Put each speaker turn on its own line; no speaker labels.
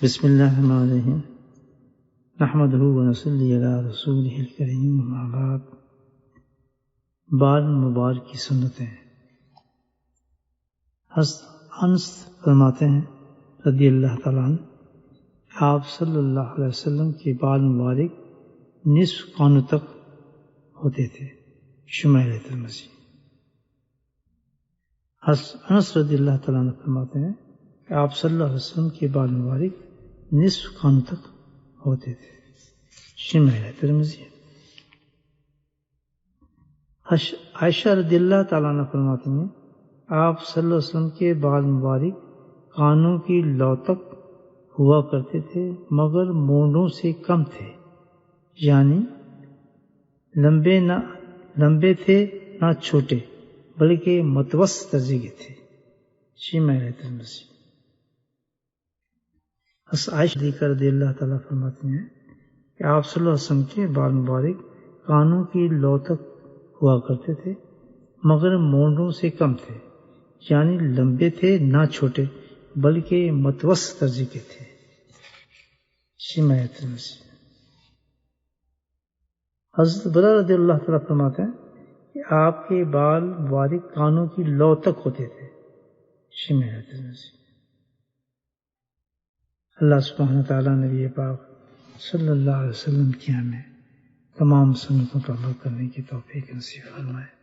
بسم اللہ الرحمن الرحیم نحمدہ ونصلی علی رسولہ الکریم اما بعد۔ بال مبارک کی سنتیں۔ انس فرماتے ہیں رضی اللہ تعالیٰ عنہ، آپ صلی اللہ علیہ وسلم کے بال مبارک نصف کانوں تک ہوتے تھے۔ شمائل ترمذی۔ انس رضی اللہ تعالیٰ عنہ فرماتے ہیں کہ آپ صلی اللہ علیہ وسلم کے بال مبارک نصف کانوں تک ہوتے تھے۔ شمائل ترمذی۔ عائشہ رضی اللہ تعالیٰ عنہ فرماتی ہیں، آپ صلی اللہ علیہ وسلم کے بال مبارک کانوں کی لو تک ہوا کرتے تھے مگر مونڈوں سے کم تھے، یعنی لمبے تھے نہ چھوٹے بلکہ متوسط درجے کے تھے۔ شمائل ترمذی۔ عائشہ رضی اللہ تعالیٰ فرماتی ہیں کہ آپ صلی اللہ علیہ وسلم کے بال مبارک کانوں کی لو تک ہوا کرتے تھے مگر مونڈوں سے کم تھے، یعنی لمبے تھے نہ چھوٹے بلکہ متوسط درجے کے تھے۔ شمائل ترمذی۔ حضرت برہ رضی اللہ تعالیٰ فرماتے ہیں کہ آپ کے بال مبارک کانوں کی لو تک ہوتے تھے۔ شمائل ترمذی۔ اللہ سبحانہ وتعالیٰ نبی پاک صلی اللہ علیہ وسلم کی ہمیں تمام سنتوں پر عمل کرنے کی توفیق نصیب فرمائے۔